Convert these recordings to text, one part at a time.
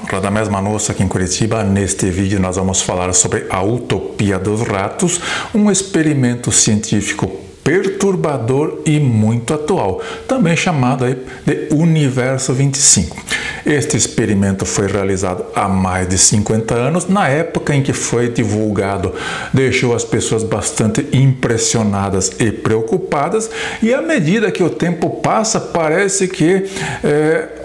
Radamés Manosso aqui em Curitiba. Neste vídeo nós vamos falar sobre a utopia dos ratos, um experimento científico perturbador e muito atual, também chamado aí de Universo 25. Este experimento foi realizado há mais de 50 anos. Na época em que foi divulgado, deixou as pessoas bastante impressionadas e preocupadas, e à medida que o tempo passa, parece que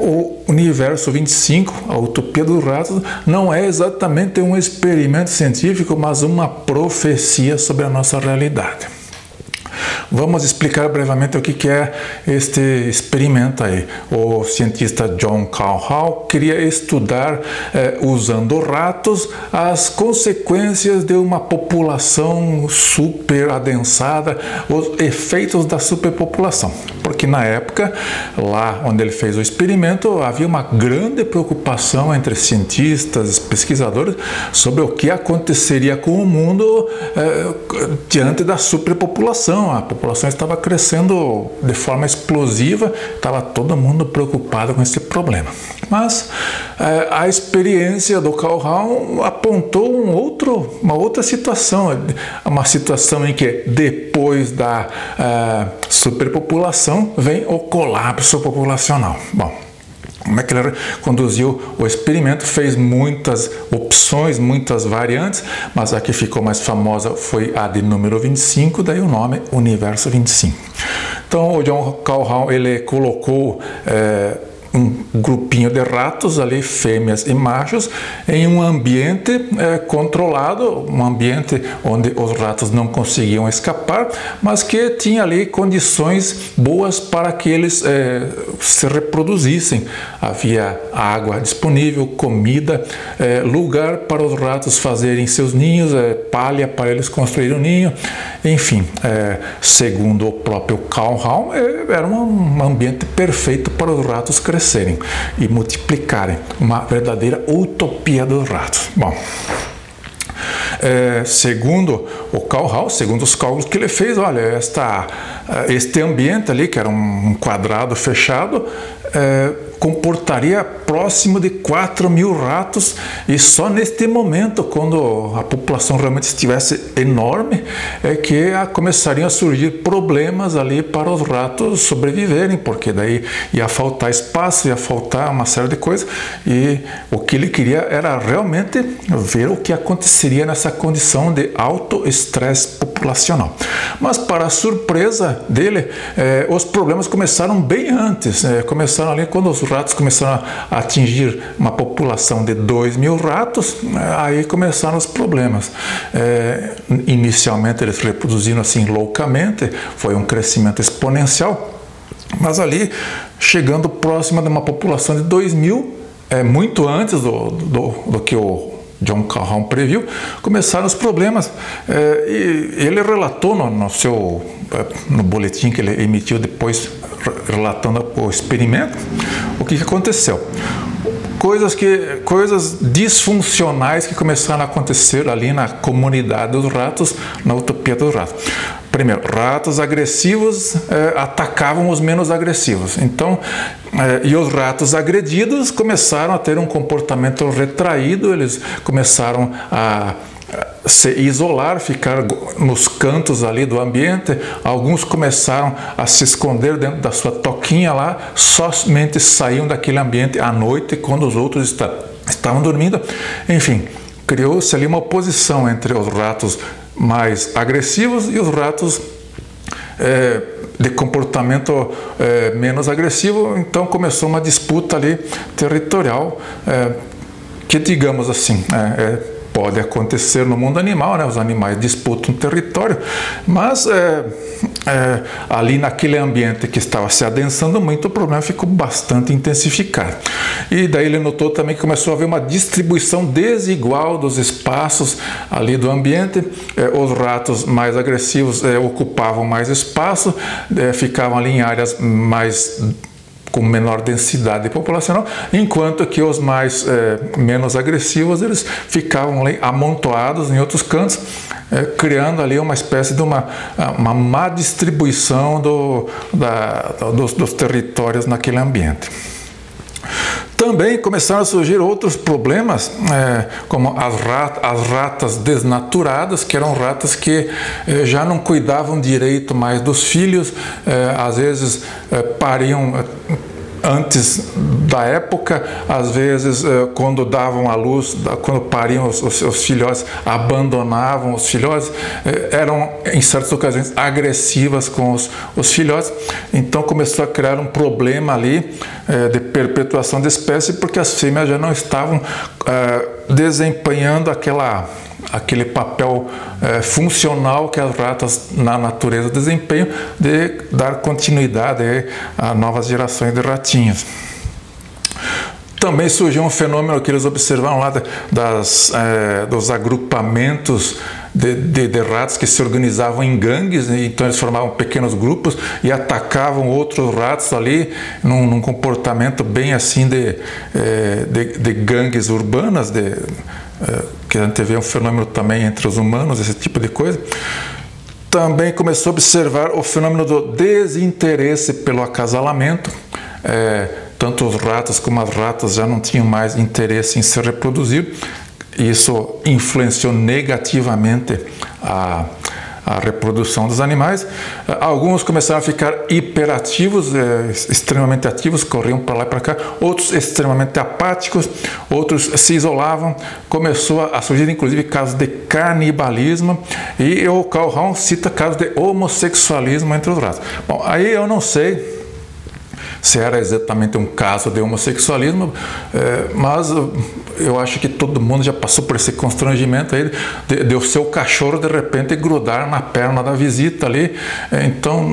o Universo 25, a utopia dos ratos, não é exatamente um experimento científico, mas uma profecia sobre a nossa realidade. Vamos explicar brevemente o que é este experimento aí. O cientista John Cahill queria estudar, usando ratos, as consequências de uma população super adensada, os efeitos da superpopulação. Porque na época, lá onde ele fez o experimento, havia uma grande preocupação entre cientistas, pesquisadores, sobre o que aconteceria com o mundo diante da superpopulação. A população estava crescendo de forma explosiva, estava todo mundo preocupado com esse problema. Mas a experiência do Cahill apontou uma outra situação, uma situação em que depois da superpopulação vem o colapso populacional. Bom, como é que ele conduziu o experimento? Fez muitas opções, muitas variantes, mas a que ficou mais famosa foi a de número 25, daí o nome Universo 25. Então o John Cahill, ele colocou um grupinho de ratos ali, fêmeas e machos, em um ambiente controlado, um ambiente onde os ratos não conseguiam escapar, mas que tinha ali condições boas para que eles se reproduzissem. Havia água disponível, comida, lugar para os ratos fazerem seus ninhos, palha para eles construírem um ninho, enfim, segundo o próprio Cahill, era um ambiente perfeito para os ratos crescerem e multiplicarem, uma verdadeira utopia dos ratos. Bom, segundo o Cahill, segundo os cálculos que ele fez, olha, este ambiente ali, que era um quadrado fechado, comportaria próximo de 4.000 ratos, e só neste momento, quando a população realmente estivesse enorme, é que começariam a surgir problemas ali para os ratos sobreviverem, porque daí ia faltar espaço, ia faltar uma série de coisas, e o que ele queria era realmente ver o que aconteceria nessa condição de alto estresse populacional. Mas, para a surpresa dele, os problemas começaram bem antes, começaram ali quando os ratos começaram a atingir uma população de 2.000 ratos, aí começaram os problemas. Inicialmente eles reproduziram assim loucamente, foi um crescimento exponencial, mas ali, chegando próxima de uma população de 2.000, muito antes do que o John Cahill previu, começaram os problemas. E ele relatou no boletim que ele emitiu depois, relatando o experimento, o que aconteceu. Coisas disfuncionais que começaram a acontecer ali na comunidade dos ratos, na utopia dos ratos. Primeiro, ratos agressivos atacavam os menos agressivos. Então, e os ratos agredidos começaram a ter um comportamento retraído, eles começaram a se isolar, ficar nos cantos ali do ambiente. Alguns começaram a se esconder dentro da sua toquinha lá, somente saíam daquele ambiente à noite quando os outros estavam dormindo. Enfim, criou-se ali uma oposição entre os ratos mais agressivos e os ratos de comportamento menos agressivo. Então começou uma disputa ali territorial, que, digamos assim, pode acontecer no mundo animal, né? Os animais disputam território, mas ali naquele ambiente que estava se adensando muito, o problema ficou bastante intensificado. E daí ele notou também que começou a haver uma distribuição desigual dos espaços ali do ambiente. Os ratos mais agressivos ocupavam mais espaço, ficavam ali em áreas com menor densidade populacional, enquanto que os menos agressivos, eles ficavam ali amontoados em outros cantos, criando ali uma espécie de uma má distribuição dos territórios naquele ambiente. Também começaram a surgir outros problemas, como as ratas desnaturadas, que eram ratas que já não cuidavam direito mais dos filhos, às vezes pariam antes da época, às vezes quando davam à luz, quando pariam os filhotes, abandonavam os filhotes, eram em certas ocasiões agressivas com os filhotes. Então começou a criar um problema ali de perpetuação da espécie, porque as fêmeas já não estavam desempenhando aquele papel funcional que as ratas na natureza desempenham, de dar continuidade a novas gerações de ratinhos. Também surgiu um fenômeno que eles observaram lá dos agrupamentos de ratos que se organizavam em gangues, então eles formavam pequenos grupos e atacavam outros ratos ali num comportamento bem assim de gangues urbanas, que a gente vê um fenômeno também entre os humanos, esse tipo de coisa. Também começou a observar o fenômeno do desinteresse pelo acasalamento. Tanto os ratos como as ratas já não tinham mais interesse em se reproduzir. Isso influenciou negativamente a reprodução dos animais. Alguns começaram a ficar hiperativos, extremamente ativos, corriam para lá e para cá. Outros extremamente apáticos, outros se isolavam. Começou a surgir inclusive casos de canibalismo, e o Carl Raun cita casos de homossexualismo entre os ratos. Bom, aí eu não sei se era exatamente um caso de homossexualismo, mas eu acho que todo mundo já passou por esse constrangimento aí de o seu cachorro de repente grudar na perna da visita ali. Então,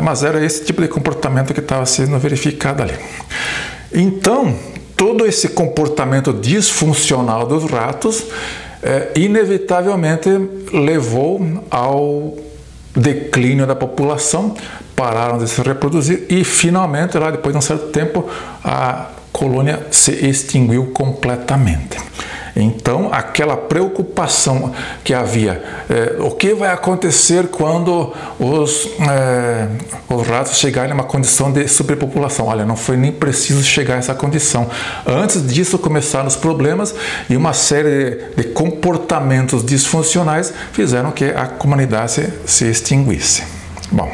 mas era esse tipo de comportamento que estava sendo verificado ali. Então, todo esse comportamento disfuncional dos ratos inevitavelmente levou ao declínio da população, pararam de se reproduzir e finalmente, lá depois de um certo tempo, a colônia se extinguiu completamente. Então, aquela preocupação que havia, o que vai acontecer quando os ratos chegarem a uma condição de superpopulação? Olha, não foi nem preciso chegar a essa condição. Antes disso começaram os problemas e uma série de comportamentos disfuncionais fizeram que a comunidade se extinguisse. Bom,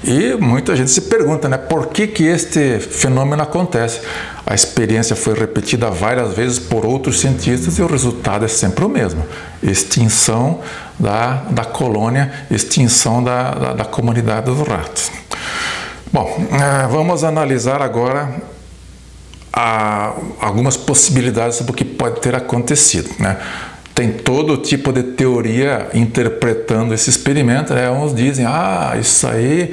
e muita gente se pergunta, né, por que este fenômeno acontece? A experiência foi repetida várias vezes por outros cientistas e o resultado é sempre o mesmo: extinção da colônia, extinção da comunidade dos ratos. Bom, vamos analisar agora algumas possibilidades sobre o que pode ter acontecido, né? Tem todo tipo de teoria interpretando esse experimento, né? Uns dizem, isso aí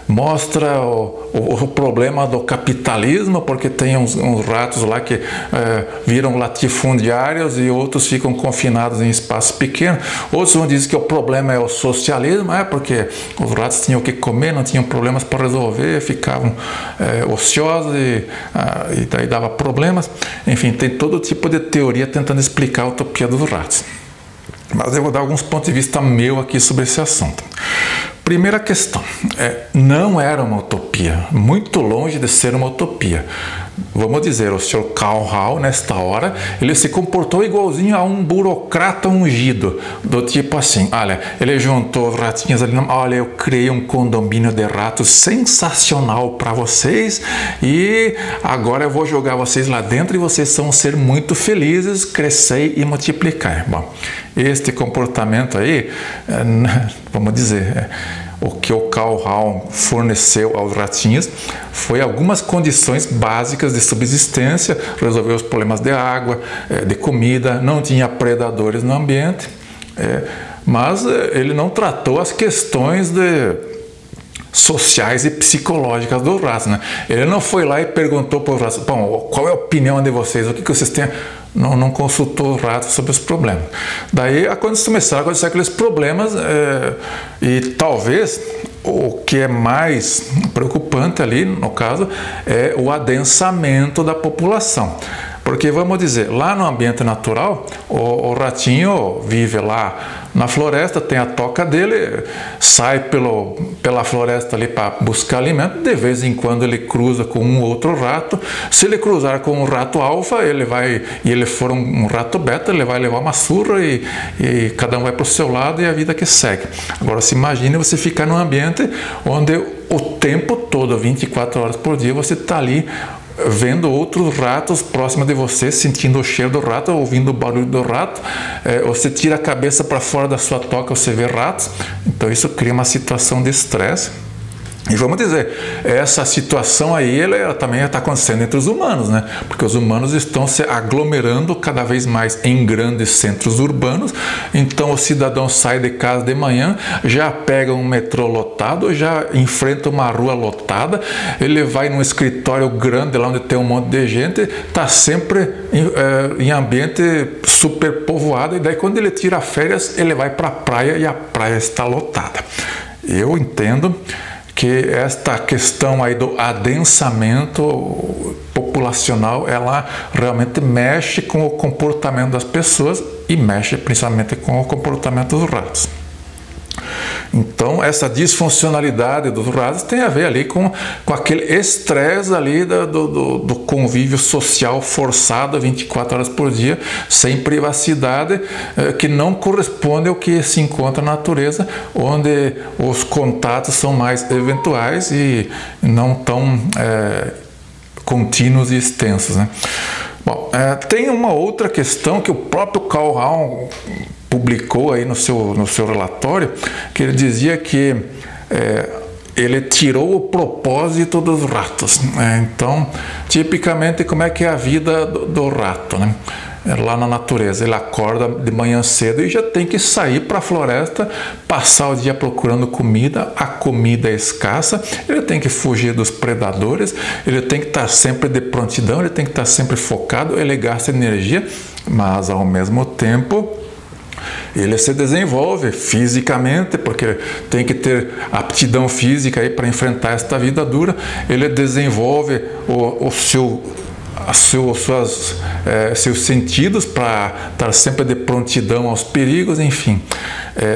mostra o problema do capitalismo, porque tem uns ratos lá que viram latifundiários e outros ficam confinados em espaços pequenos. Outros vão dizer que o problema é o socialismo, porque os ratos tinham o que comer, não tinham problemas para resolver, ficavam ociosos e daí dava problemas. Enfim, tem todo tipo de teoria tentando explicar a utopia dos ratos. Mas eu vou dar alguns pontos de vista meu aqui sobre esse assunto. Primeira questão, não era uma utopia, muito longe de ser uma utopia. Vamos dizer, o Sr. Carl Raun, nesta hora, ele se comportou igualzinho a um burocrata ungido, do tipo assim, olha, ele juntou os ratinhos ali, olha, eu criei um condomínio de ratos sensacional para vocês e agora eu vou jogar vocês lá dentro e vocês vão ser muito felizes, crescer e multiplicar. Bom, este comportamento aí, vamos dizer, o que o Carl Raun forneceu aos ratinhos foi algumas condições básicas de subsistência, resolveu os problemas de água, de comida, não tinha predadores no ambiente, mas ele não tratou as questões sociais e psicológicas dos ratos, né? Ele não foi lá e perguntou para os ratos, bom, qual é a opinião de vocês, o que vocês têm? Não consultou os ratos sobre os problemas. Daí começaram a acontecer aqueles problemas e talvez o que é mais preocupante ali, no caso, é o adensamento da população. Porque, vamos dizer, lá no ambiente natural, o ratinho vive lá na floresta, tem a toca dele, sai pela floresta ali para buscar alimento, de vez em quando ele cruza com um outro rato. Se ele cruzar com um rato alfa, ele for um rato beta, ele vai levar uma surra e cada um vai para o seu lado e a vida que segue. Agora, se imagine você ficar num ambiente onde o tempo todo, 24 horas por dia, você está ali vendo outros ratos próximos de você, sentindo o cheiro do rato, ouvindo o barulho do rato. Você tira a cabeça para fora da sua toca, você vê ratos. Então isso cria uma situação de estresse. E vamos dizer, essa situação aí ela também está acontecendo entre os humanos, né? Porque os humanos estão se aglomerando cada vez mais em grandes centros urbanos. Então o cidadão sai de casa de manhã, já pega um metrô lotado, já enfrenta uma rua lotada, ele vai num escritório grande lá onde tem um monte de gente, está sempre em ambiente superpovoado, e daí quando ele tira férias, ele vai para a praia e a praia está lotada. Eu entendo que esta questão aí do adensamento populacional, ela realmente mexe com o comportamento das pessoas e mexe principalmente com o comportamento dos ratos. Então, essa disfuncionalidade dos ratos tem a ver ali com aquele estresse ali do convívio social forçado 24 horas por dia, sem privacidade, que não corresponde ao que se encontra na natureza, onde os contatos são mais eventuais e não tão contínuos e extensos, né? Bom, tem uma outra questão que o próprio Carl Raun publicou aí no seu relatório, que ele dizia que ele tirou o propósito dos ratos. Então, tipicamente, como é que é a vida do rato, né? Lá na natureza, ele acorda de manhã cedo e já tem que sair para a floresta, passar o dia procurando comida, a comida é escassa, ele tem que fugir dos predadores, ele tem que estar sempre de prontidão, ele tem que estar sempre focado, ele gasta energia, mas ao mesmo tempo ele se desenvolve fisicamente, porque tem que ter aptidão física aí para enfrentar esta vida dura. Ele desenvolve seus sentidos para estar sempre de prontidão aos perigos, enfim.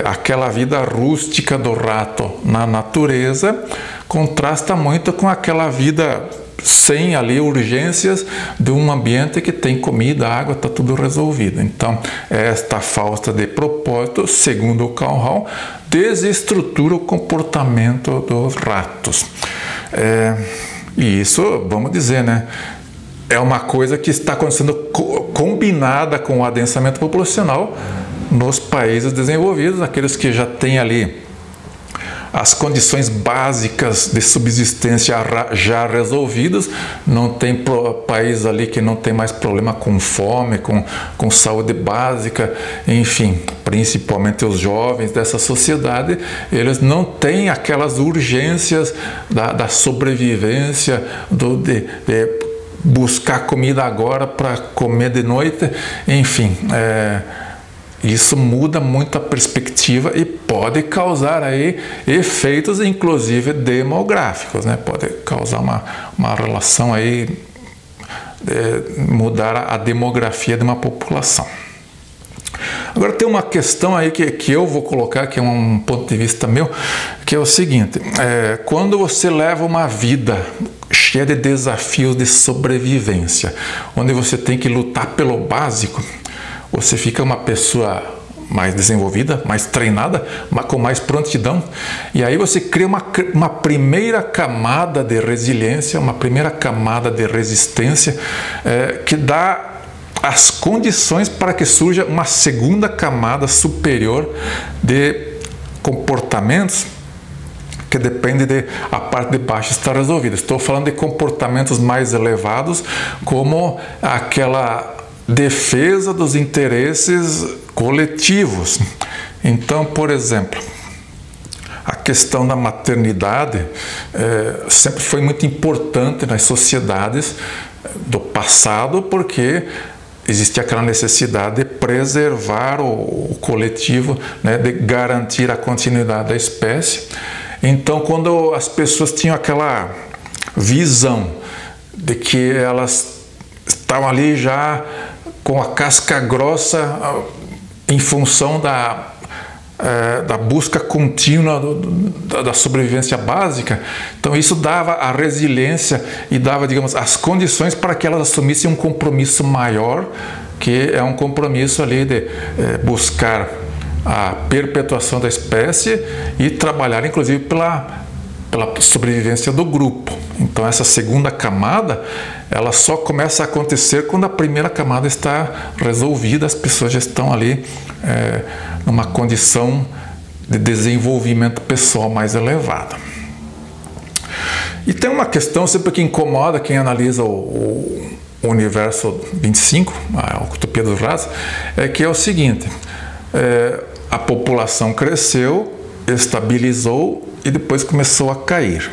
Aquela vida rústica do rato na natureza contrasta muito com aquela vida sem ali urgências de um ambiente que tem comida, água, está tudo resolvido. Então, esta falta de propósito, segundo o Carl Raun, desestrutura o comportamento dos ratos. E isso, vamos dizer, né? É uma coisa que está acontecendo combinada com o adensamento populacional nos países desenvolvidos, aqueles que já têm ali as condições básicas de subsistência já resolvidas. Não tem país ali que não tem mais problema com fome, com saúde básica, enfim, principalmente os jovens dessa sociedade, eles não têm aquelas urgências da sobrevivência, de buscar comida agora para comer de noite, enfim. Isso muda muito a perspectiva e pode causar aí efeitos, inclusive demográficos, né? Pode causar uma relação aí, mudar a demografia de uma população. Agora tem uma questão aí que eu vou colocar, que é um ponto de vista meu, que é o seguinte: quando você leva uma vida cheia de desafios de sobrevivência, onde você tem que lutar pelo básico, você fica uma pessoa mais desenvolvida, mais treinada, com mais prontidão, e aí você cria uma primeira camada de resiliência, uma primeira camada de resistência, que dá as condições para que surja uma segunda camada superior de comportamentos que depende de a parte de baixo estar resolvida. Estou falando de comportamentos mais elevados, como aquela defesa dos interesses coletivos. Então, por exemplo, a questão da maternidade sempre foi muito importante nas sociedades do passado, porque existia aquela necessidade de preservar o coletivo, né, de garantir a continuidade da espécie. Então, quando as pessoas tinham aquela visão de que elas estavam ali já com a casca grossa em função da busca contínua da sobrevivência básica. Então isso dava a resiliência e dava, digamos, as condições para que elas assumissem um compromisso maior, que é um compromisso ali de buscar a perpetuação da espécie e trabalhar inclusive pela sobrevivência do grupo. Então essa segunda camada, ela só começa a acontecer quando a primeira camada está resolvida, as pessoas já estão ali numa condição de desenvolvimento pessoal mais elevada. E tem uma questão sempre que incomoda quem analisa o universo 25, a Utopia dos Ratos, que é o seguinte: a população cresceu, estabilizou e depois começou a cair.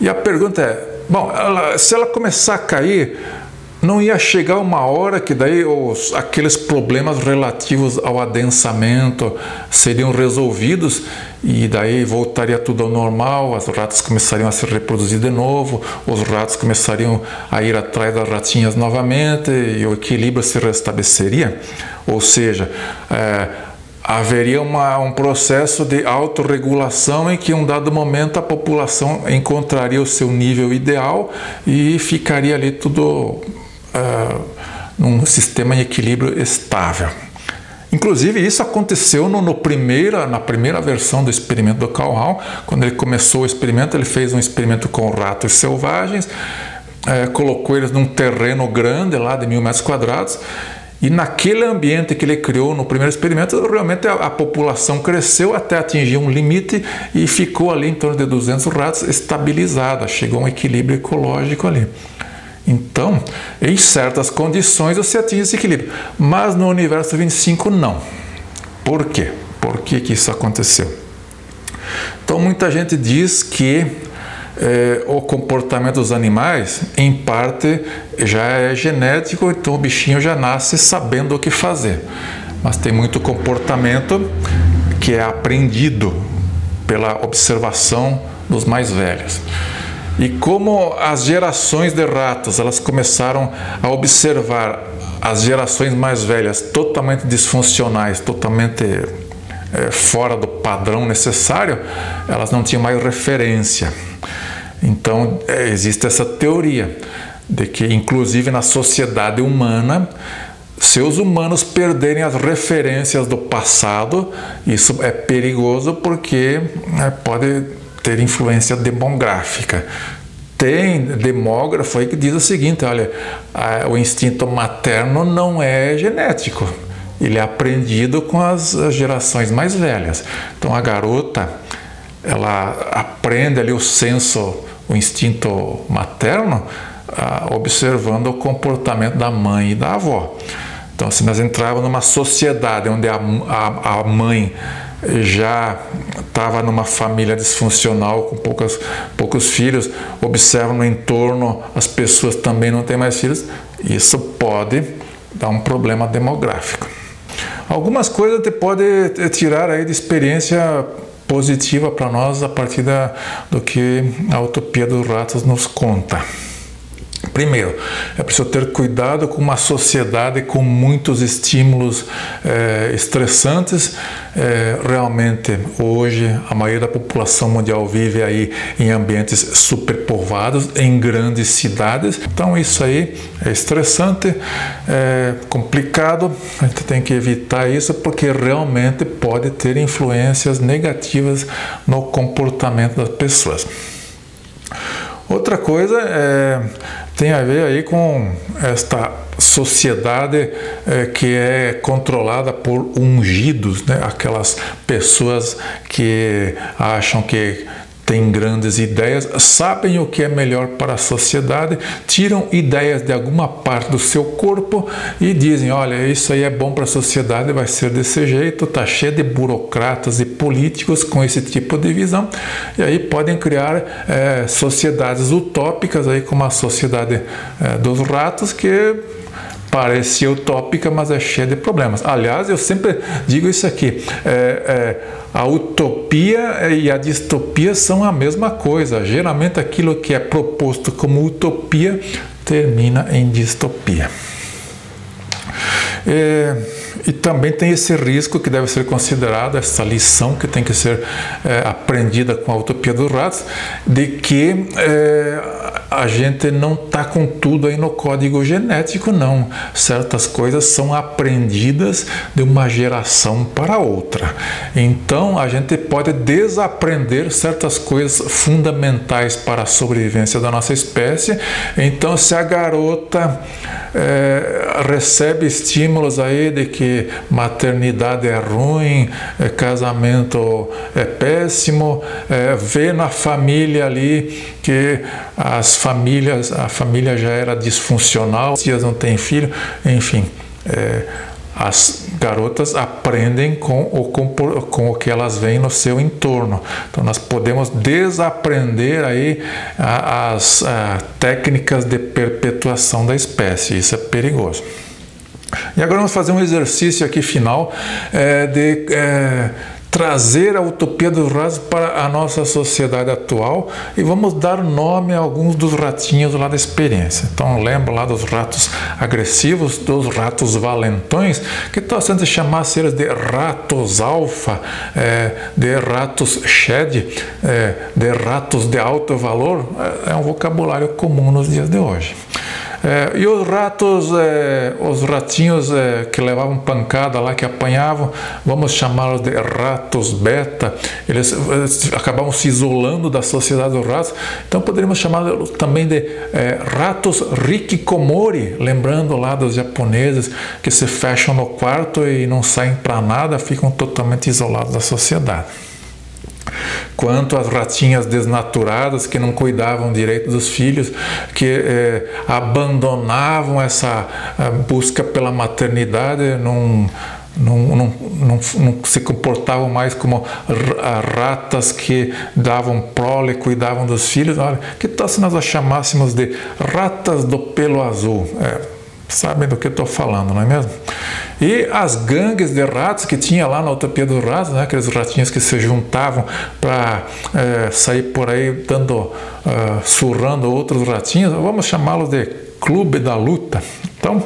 E a pergunta é, bom, se ela começar a cair, não ia chegar uma hora que daí aqueles problemas relativos ao adensamento seriam resolvidos e daí voltaria tudo ao normal, as ratas começariam a se reproduzir de novo, os ratos começariam a ir atrás das ratinhas novamente e o equilíbrio se restabeleceria? Ou seja, haveria um processo de autorregulação em que, em um dado momento, a população encontraria o seu nível ideal e ficaria ali tudo num sistema de equilíbrio estável. Inclusive, isso aconteceu na primeira versão do experimento do Carl Hall. Quando ele começou o experimento, ele fez um experimento com ratos selvagens, colocou eles num terreno grande, lá de 1000 metros quadrados, e naquele ambiente que ele criou no primeiro experimento, realmente a população cresceu até atingir um limite e ficou ali em torno de 200 ratos estabilizada, chegou a um equilíbrio ecológico ali. Então, em certas condições você atinge esse equilíbrio, mas no universo 25 não. Por quê? Por que isso aconteceu? Então, muita gente diz que o comportamento dos animais, em parte, já é genético, então o bichinho já nasce sabendo o que fazer. Mas tem muito comportamento que é aprendido pela observação dos mais velhos. E como as gerações de ratos, elas começaram a observar as gerações mais velhas totalmente disfuncionais, totalmente fora do padrão necessário, elas não tinham mais referência. Então, existe essa teoria de que, inclusive na sociedade humana, se os humanos perderem as referências do passado, isso é perigoso porque pode ter influência demográfica. Tem demógrafo aí que diz o seguinte: olha, o instinto materno não é genético, ele é aprendido com as gerações mais velhas. Então a garota, ela aprende ali o instinto materno, observando o comportamento da mãe e da avó. Então, se nós entrávamos numa sociedade onde a mãe já estava numa família disfuncional com poucos filhos, observa no entorno, as pessoas também não têm mais filhos, isso pode dar um problema demográfico. Algumas coisas você pode tirar aí de experiência positiva para nós a partir do que a Utopia dos Ratos nos conta. Primeiro, é preciso ter cuidado com uma sociedade com muitos estímulos estressantes. Realmente, hoje, a maioria da população mundial vive aí em ambientes superpovoados, em grandes cidades. Então, isso aí é estressante, é complicado. A gente tem que evitar isso porque realmente pode ter influências negativas no comportamento das pessoas. Outra coisa tem a ver aí com esta sociedade que é controlada por ungidos, né? Aquelas pessoas que acham que têm grandes ideias, sabem o que é melhor para a sociedade, tiram ideias de alguma parte do seu corpo e dizem: olha, isso aí é bom para a sociedade, vai ser desse jeito. Está cheio de burocratas e políticos com esse tipo de visão, e aí podem criar sociedades utópicas, aí como a sociedade dos ratos, que parecia utópica, mas é cheia de problemas. Aliás, eu sempre digo isso aqui: a utopia e a distopia são a mesma coisa. Geralmente aquilo que é proposto como utopia termina em distopia. E também tem esse risco que deve ser considerado, essa lição que tem que ser aprendida com a utopia dos ratos, de que a gente não está com tudo aí no código genético, não. Certas coisas são aprendidas de uma geração para outra. Então a gente pode desaprender certas coisas fundamentais para a sobrevivência da nossa espécie. Então, se a garota recebe estímulos aí de que maternidade é ruim, casamento é péssimo, vê na família ali que a família já era disfuncional, as tias não têm filho, enfim, as garotas aprendem com o que elas veem no seu entorno. Então nós podemos desaprender aí as técnicas de perpetuação da espécie. Isso é perigoso. E agora vamos fazer um exercício aqui final de trazer a utopia dos ratos para a nossa sociedade atual e vamos dar nome a alguns dos ratinhos lá da experiência. Então lembra lá dos ratos agressivos, dos ratos valentões, que tal se a gente chamasse eles de ratos alfa, de ratos shed, de ratos de alto valor? É um vocabulário comum nos dias de hoje. E os ratos, os ratinhos que levavam pancada lá, que apanhavam, vamos chamá-los de ratos beta. Eles acabavam se isolando da sociedade dos ratos. Então poderíamos chamá-los também de ratos hikikomori, lembrando lá dos japoneses que se fecham no quarto e não saem para nada, ficam totalmente isolados da sociedade. Quanto às ratinhas desnaturadas que não cuidavam direito dos filhos, que abandonavam essa busca pela maternidade, não se comportavam mais como ratas que davam prole, cuidavam dos filhos. Olha, que tal se nós as chamássemos de ratas do pelo azul? Sabem do que eu estou falando, não é mesmo? E as gangues de ratos que tinha lá na utopia dos ratos, né? Aqueles ratinhos que se juntavam para sair por aí surrando outros ratinhos, vamos chamá-los de clube da luta. Então,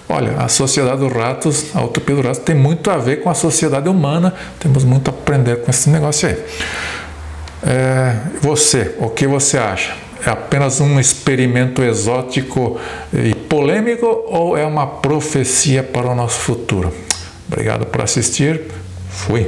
olha, a sociedade dos ratos, a utopia dos ratos tem muito a ver com a sociedade humana, temos muito a aprender com esse negócio aí. Você, o que você acha? É apenas um experimento exótico e polêmico ou é uma profecia para o nosso futuro? Obrigado por assistir. Fui.